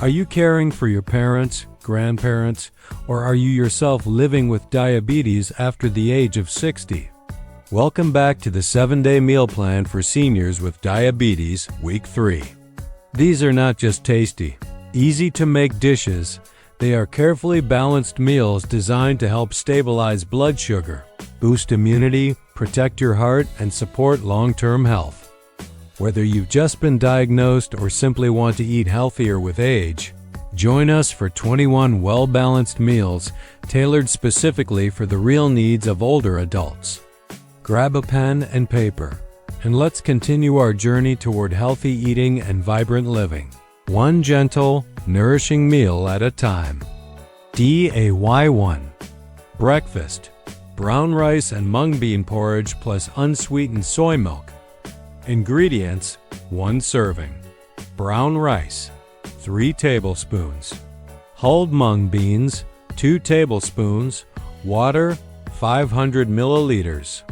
Are you caring for your parents, grandparents, or are you yourself living with diabetes after the age of 60? Welcome back to the 7-Day Meal Plan for Seniors with Diabetes, Week 3. These are not just tasty, easy-to-make dishes. They are carefully balanced meals designed to help stabilize blood sugar, boost immunity, protect your heart, and support long-term health. Whether you've just been diagnosed or simply want to eat healthier with age, join us for 21 well-balanced meals tailored specifically for the real needs of older adults. Grab a pen and paper, and let's continue our journey toward healthy eating and vibrant living, one gentle, nourishing meal at a time. Day 1. Breakfast: brown rice and mung bean porridge plus unsweetened soy milk. Ingredients: 1 serving. Brown rice, 3 tablespoons. Hulled mung beans, 2 tablespoons. Water, 500 milliliters.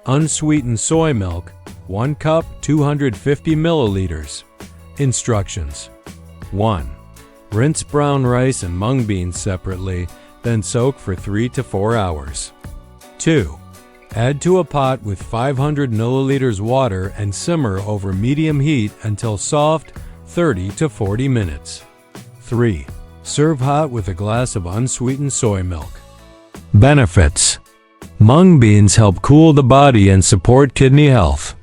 Unsweetened soy milk, 1 cup, 250 milliliters. Instructions: 1. Rinse brown rice and mung beans separately, then soak for 3 to 4 hours. 2. Add to a pot with 500 milliliters water and simmer over medium heat until soft, 30 to 40 minutes. 3. Serve hot with a glass of unsweetened soy milk. Benefits: mung beans help cool the body and support kidney health.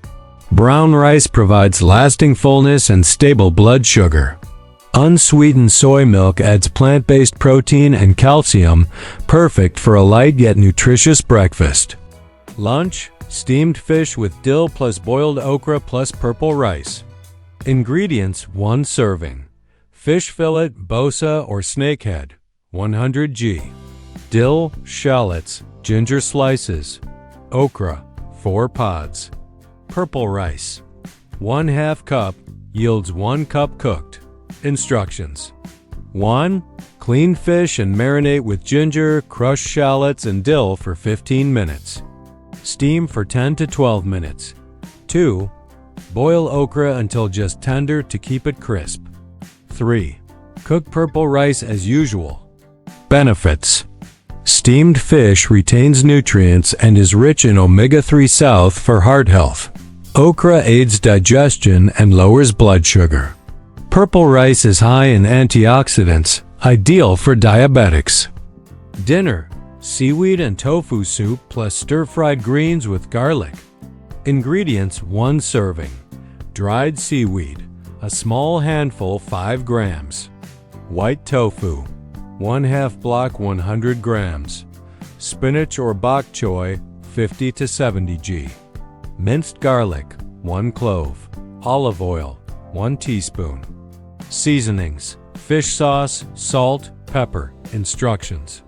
Brown rice provides lasting fullness and stable blood sugar. Unsweetened soy milk adds plant-based protein and calcium, perfect for a light yet nutritious breakfast. Lunch: steamed fish with dill plus boiled okra plus purple rice. Ingredients: 1 serving. Fish fillet, bosa or snakehead, 100 g. Dill, shallots, ginger slices. Okra, 4 pods. Purple rice, 1/2 cup, yields 1 cup cooked. Instructions: 1. Clean fish and marinate with ginger, crushed shallots, and dill for 15 minutes. Steam for 10 to 12 minutes. 2. Boil okra until just tender to keep it crisp. 3. Cook purple rice as usual. Benefits: steamed fish retains nutrients and is rich in omega-3 south for heart health. Okra aids digestion and lowers blood sugar. Purple rice is high in antioxidants, ideal for diabetics. Dinner: seaweed and tofu soup plus stir-fried greens with garlic. Ingredients: 1 serving. Dried seaweed, a small handful, 5 grams. White tofu, 1/2 block, 100 grams. Spinach or bok choy, 50 to 70 g. Minced garlic, 1 clove. Olive oil, 1 teaspoon. Seasonings: fish sauce, salt, pepper. Instructions: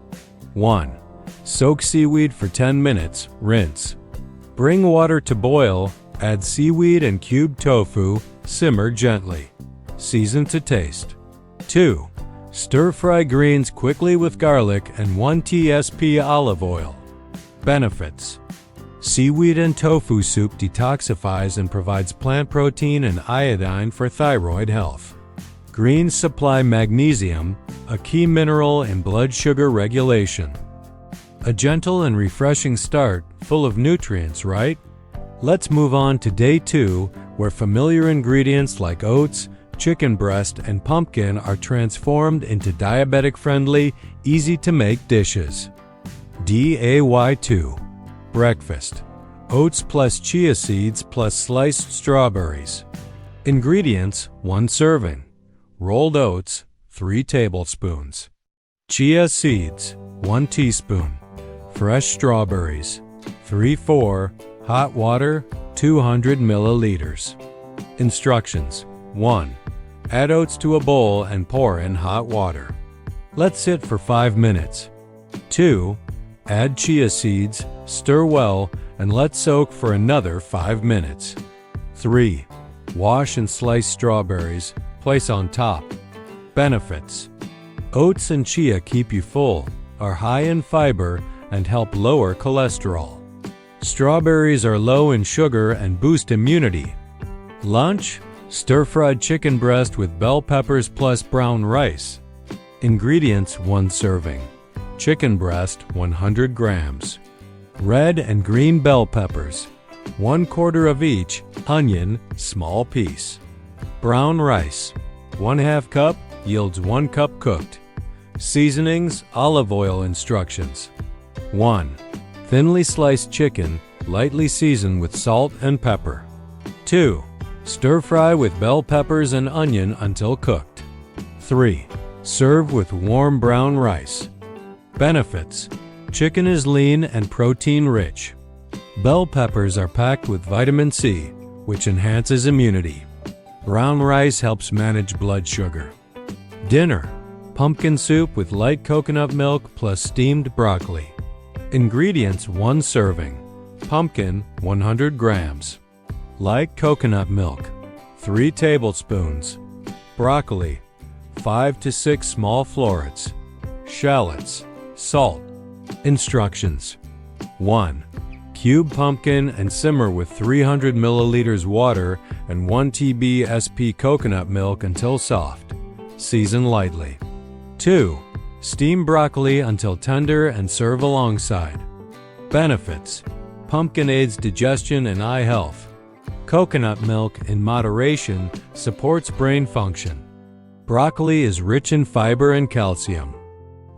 1. Soak seaweed for 10 minutes, rinse. Bring water to boil, add seaweed and cubed tofu, simmer gently. Season to taste. 2. Stir-fry greens quickly with garlic and 1 tsp olive oil. Benefits: seaweed and tofu soup detoxifies and provides plant protein and iodine for thyroid health. Greens supply magnesium, a key mineral in blood sugar regulation. A gentle and refreshing start, full of nutrients, right? Let's move on to Day 2, where familiar ingredients like oats, chicken breast, and pumpkin are transformed into diabetic-friendly, easy-to-make dishes. Day 2. Breakfast: oats plus chia seeds plus sliced strawberries. Ingredients: 1 serving. Rolled oats, 3 tablespoons. Chia seeds, 1 teaspoon. Fresh strawberries, 3/4. Hot water, 200 milliliters. Instructions: 1. Add oats to a bowl and pour in hot water. Let sit for 5 minutes. 2. Add chia seeds, stir well, and let soak for another 5 minutes. 3. Wash and slice strawberries, place on top. Benefits: oats and chia keep you full, are high in fiber, and help lower cholesterol. Strawberries are low in sugar and boost immunity. Lunch: Stir-fried chicken breast with bell peppers plus brown rice. Ingredients: 1 serving. Chicken breast 100 grams. Red and green bell peppers, 1/4 of each. Onion, small piece. Brown rice, 1/2 cup, yields 1 cup cooked. Seasonings: olive oil. Instructions: 1. Thinly sliced chicken, lightly season with salt and pepper. 2. Stir fry with bell peppers and onion until cooked. 3. Serve with warm brown rice. Benefits: chicken is lean and protein-rich. Bell peppers are packed with vitamin C, which enhances immunity. Brown rice helps manage blood sugar. Dinner: pumpkin soup with light coconut milk plus steamed broccoli. Ingredients: 1 serving. Pumpkin, 100 grams. Light coconut milk, 3 tablespoons. Broccoli, 5 to 6 small florets. Shallots, salt. Instructions: 1. Cube pumpkin and simmer with 300 milliliters water and 1 TBSP coconut milk until soft. Season lightly. 2. Steam broccoli until tender and serve alongside. Benefits: pumpkin aids digestion and eye health. Coconut milk, in moderation, supports brain function. Broccoli is rich in fiber and calcium.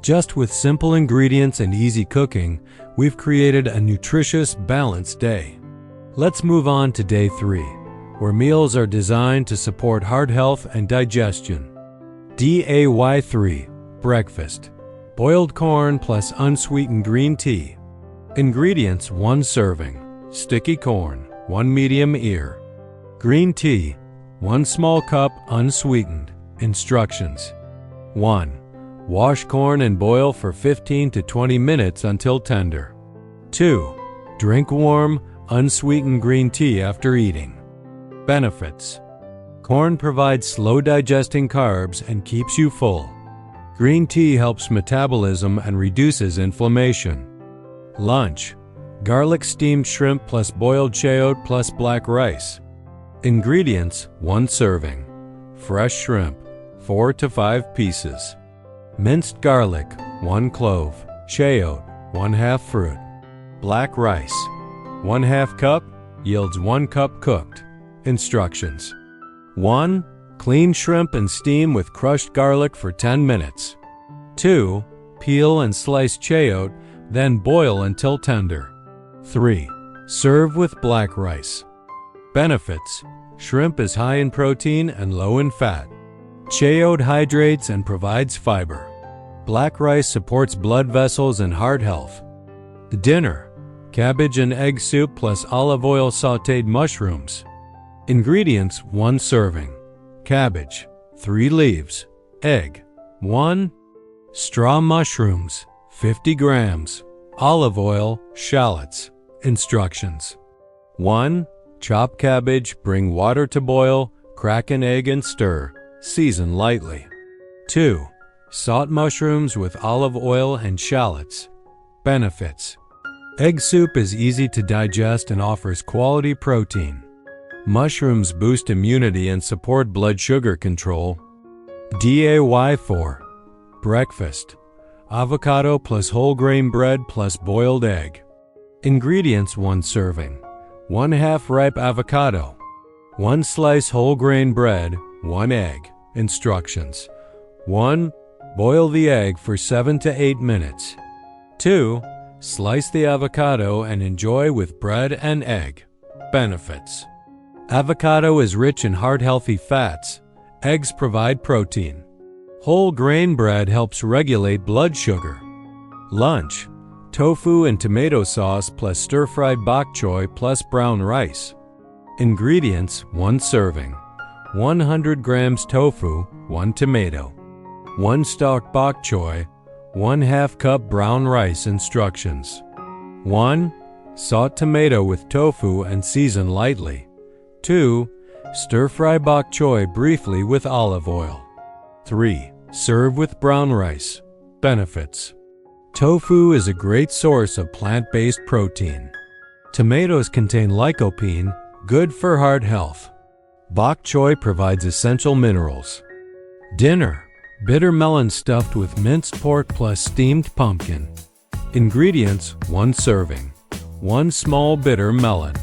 Just with simple ingredients and easy cooking, we've created a nutritious, balanced day. Let's move on to day 3, where meals are designed to support heart health and digestion. Day 3, breakfast. Boiled corn plus unsweetened green tea. Ingredients: 1 serving. Sticky corn, 1 medium ear. Green tea, 1 small cup unsweetened. Instructions: 1. Wash corn and boil for 15 to 20 minutes until tender. 2. Drink warm, unsweetened green tea after eating. Benefits: corn provides slow digesting carbs and keeps you full. Green tea helps metabolism and reduces inflammation. Lunch: garlic steamed shrimp plus boiled chayote plus black rice. Ingredients: 1 serving. Fresh shrimp, 4 to 5 pieces. Minced garlic, 1 clove. Chayote, 1/2 fruit. Black rice, 1/2 cup, yields 1 cup cooked. Instructions: 1. Clean shrimp and steam with crushed garlic for 10 minutes. 2. Peel and slice chayote, then boil until tender. 3. Serve with black rice. Benefits: shrimp is high in protein and low in fat. Chayote hydrates and provides fiber. Black rice supports blood vessels and heart health. Dinner: cabbage and egg soup plus olive oil sautéed mushrooms. Ingredients: 1 serving. Cabbage, 3 leaves. Egg, 1. Straw mushrooms, 50 grams. Olive oil, shallots. Instructions: 1. Chop cabbage, bring water to boil, crack an egg and stir. Season lightly. 2. Saute mushrooms with olive oil and shallots. Benefits: egg soup is easy to digest and offers quality protein. Mushrooms boost immunity and support blood sugar control. Day 4, breakfast. Avocado plus whole grain bread plus boiled egg. Ingredients: 1 serving. 1/2 ripe avocado. 1 slice whole grain bread. 1 egg. Instructions: 1. Boil the egg for 7 to 8 minutes. 2. Slice the avocado and enjoy with bread and egg. Benefits: avocado is rich in heart-healthy fats. Eggs provide protein. Whole grain bread helps regulate blood sugar. Lunch: tofu and tomato sauce plus stir-fried bok choy plus brown rice. Ingredients: 1 serving. 100 grams tofu, 1 tomato. 1 stalk bok choy, 1/2 cup brown rice. Instructions: 1. Saute tomato with tofu and season lightly. 2. Stir-fry bok choy briefly with olive oil. 3. Serve with brown rice. Benefits: tofu is a great source of plant-based protein. Tomatoes contain lycopene, good for heart health. Bok choy provides essential minerals. Dinner: bitter melon stuffed with minced pork plus steamed pumpkin. Ingredients: 1 serving. 1 small bitter melon.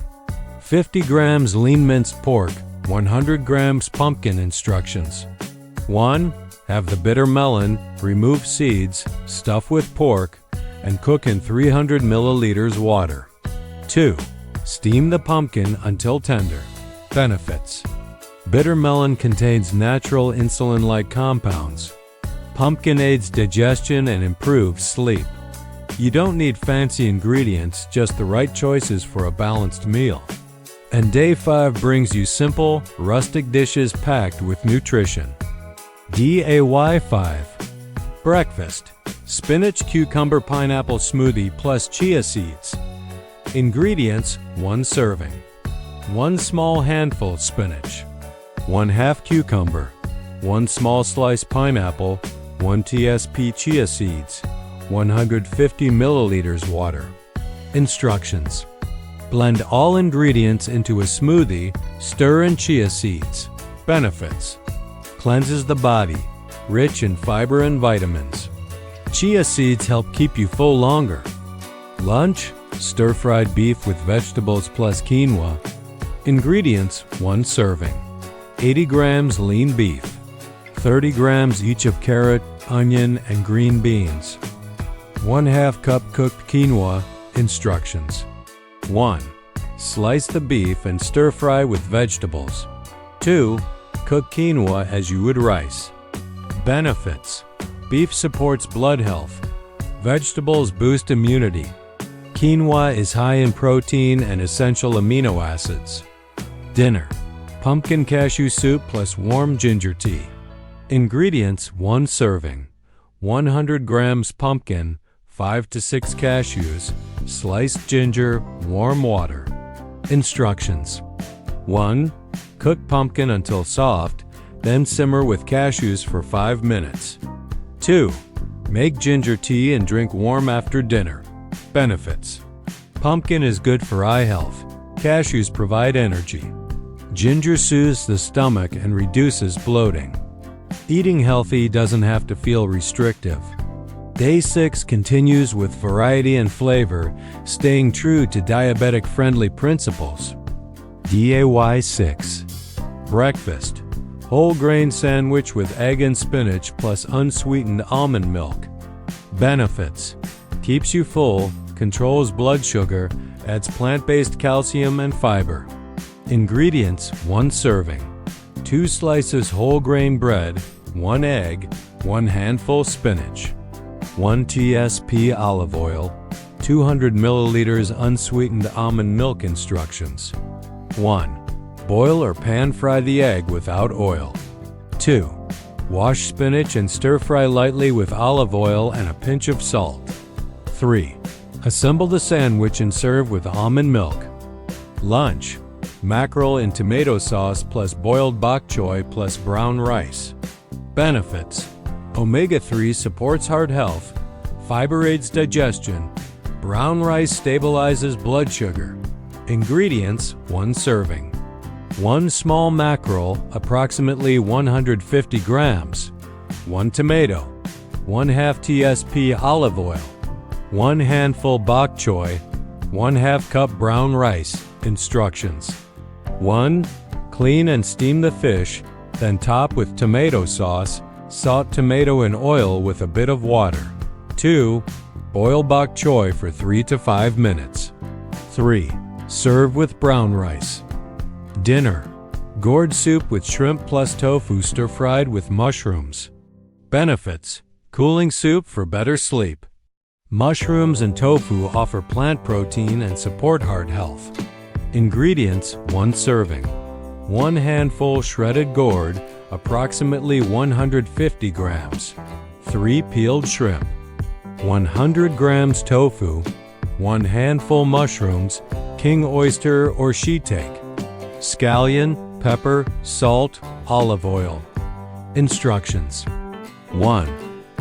50 grams lean minced pork. 100 grams pumpkin. Instructions: 1. Have the bitter melon, remove seeds, stuff with pork, and cook in 300 milliliters water. 2. Steam the pumpkin until tender. Benefits: bitter melon contains natural insulin-like compounds. Pumpkin aids digestion and improves sleep. You don't need fancy ingredients, just the right choices for a balanced meal. And Day 5 brings you simple, rustic dishes packed with nutrition. Day 5. Breakfast: spinach cucumber pineapple smoothie plus chia seeds. Ingredients: 1 serving. 1 small handful spinach. 1/2 cucumber. 1 small slice pineapple. 1 tsp chia seeds. 150 milliliters water. Instructions: blend all ingredients into a smoothie, stir in chia seeds. Benefits: cleanses the body, rich in fiber and vitamins. Chia seeds help keep you full longer. Lunch: stir-fried beef with vegetables plus quinoa. Ingredients: 1 serving. 80 grams lean beef. 30 grams each of carrot, onion, and green beans. 1/2 cup cooked quinoa. Instructions: 1. Slice the beef and stir-fry with vegetables. 2. Cook quinoa as you would rice. Benefits: beef supports blood health. Vegetables boost immunity. Quinoa is high in protein and essential amino acids. Dinner: pumpkin cashew soup plus warm ginger tea. Ingredients: 1 serving. 100 grams pumpkin, 5 to 6 cashews, sliced ginger, warm water. Instructions: 1. Cook pumpkin until soft, then simmer with cashews for 5 minutes. 2. Make ginger tea and drink warm after dinner. Benefits: pumpkin is good for eye health. Cashews provide energy. Ginger soothes the stomach and reduces bloating. Eating healthy doesn't have to feel restrictive. Day 6 continues with variety and flavor, staying true to diabetic-friendly principles. Day 6. Breakfast: whole grain sandwich with egg and spinach plus unsweetened almond milk. Benefits: keeps you full, controls blood sugar, adds plant-based calcium and fiber. Ingredients: 1 serving. 2 slices whole grain bread, 1 egg, 1 handful spinach. 1 tsp olive oil, 200 milliliters unsweetened almond milk. Instructions: 1. Boil or pan-fry the egg without oil. 2. Wash spinach and stir-fry lightly with olive oil and a pinch of salt. 3. Assemble the sandwich and serve with almond milk. Lunch: mackerel in tomato sauce plus boiled bok choy plus brown rice. Benefits: omega-3 supports heart health, fiber aids digestion, brown rice stabilizes blood sugar. Ingredients: 1 serving. 1 small mackerel, approximately 150 grams. 1 tomato. 1/2 tsp olive oil. 1 handful bok choy. 1/2 cup brown rice. Instructions: 1. Clean and steam the fish, then top with tomato sauce, salt tomato and oil with a bit of water. 2. Boil bok choy for 3 to 5 minutes. 3. Serve with brown rice. Dinner: gourd soup with shrimp plus tofu stir-fried with mushrooms. Benefits: cooling soup for better sleep. Mushrooms and tofu offer plant protein and support heart health. Ingredients: 1 serving. 1 handful shredded gourd, approximately 150 grams. 3 peeled shrimp. 100 grams tofu. 1 handful mushrooms, king oyster or shiitake. Scallion, pepper, salt, olive oil. Instructions: 1.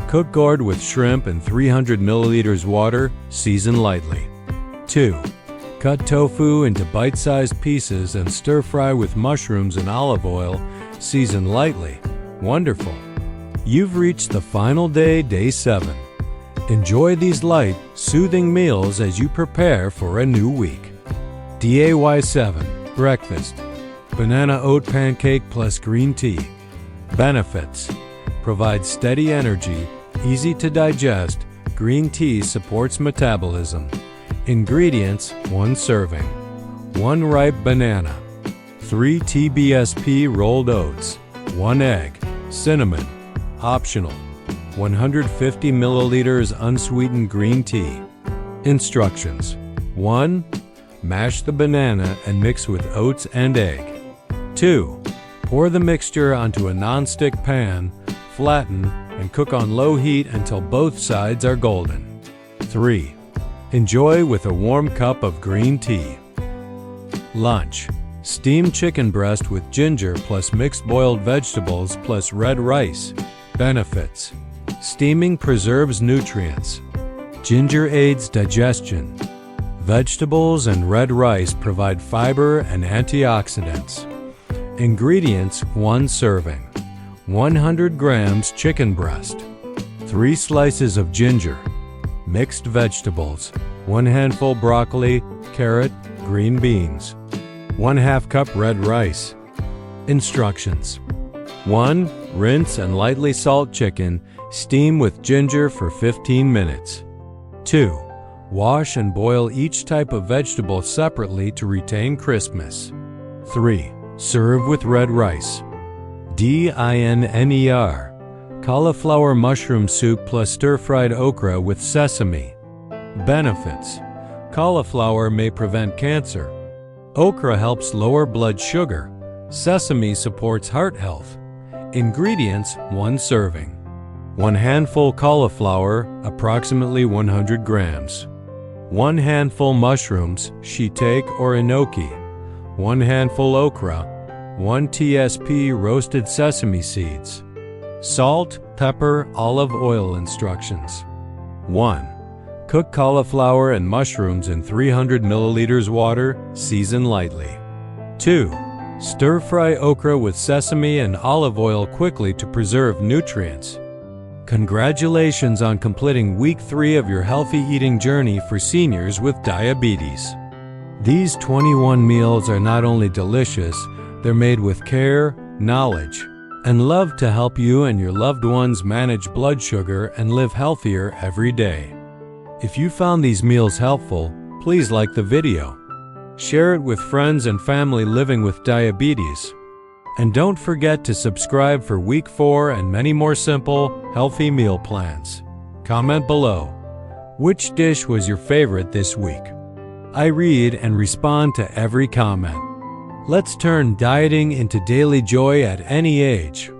Cook gourd with shrimp in 300 milliliters water, season lightly. 2. Cut tofu into bite-sized pieces and stir-fry with mushrooms and olive oil. Season lightly. Wonderful! You've reached the final day, day 7. Enjoy these light, soothing meals as you prepare for a new week. DAY 7. Breakfast. Banana oat pancake plus green tea. Benefits: provides steady energy, easy to digest. Green tea supports metabolism. Ingredients: 1 serving, 1 ripe banana, 3 TBSP rolled oats, 1 egg, cinnamon. Optional. 150 milliliters unsweetened green tea. Instructions: 1. Mash the banana and mix with oats and egg. 2. Pour the mixture onto a non-stick pan, flatten, and cook on low heat until both sides are golden. 3. Enjoy with a warm cup of green tea. Lunch: steamed chicken breast with ginger plus mixed boiled vegetables plus red rice. Benefits: steaming preserves nutrients. Ginger aids digestion. Vegetables and red rice provide fiber and antioxidants. Ingredients: 1 serving, 100 grams chicken breast, 3 slices of ginger, mixed vegetables, 1 handful broccoli, carrot, green beans, 1/2 cup red rice. Instructions: 1. Rinse and lightly salt chicken, steam with ginger for 15 minutes. 2. Wash and boil each type of vegetable separately to retain crispness. 3. Serve with red rice. DINNER. Cauliflower mushroom soup plus stir-fried okra with sesame. Benefits: cauliflower may prevent cancer. Okra helps lower blood sugar. Sesame supports heart health. Ingredients: 1 serving, 1 handful cauliflower, approximately 100 grams, 1 handful mushrooms, shiitake or enoki, 1 handful okra, 1 TSP roasted sesame seeds. Salt, pepper, olive oil. Instructions: 1. Cook cauliflower and mushrooms in 300 milliliters water, season lightly. 2. Stir-fry okra with sesame and olive oil quickly to preserve nutrients. Congratulations on completing week 3 of your healthy eating journey for seniors with diabetes. These 21 meals are not only delicious, they're made with care, knowledge, and love to help you and your loved ones manage blood sugar and live healthier every day. If you found these meals helpful, please like the video. Share it with friends and family living with diabetes. And don't forget to subscribe for week 4 and many more simple, healthy meal plans. Comment below. Which dish was your favorite this week? I read and respond to every comment. Let's turn dieting into daily joy at any age.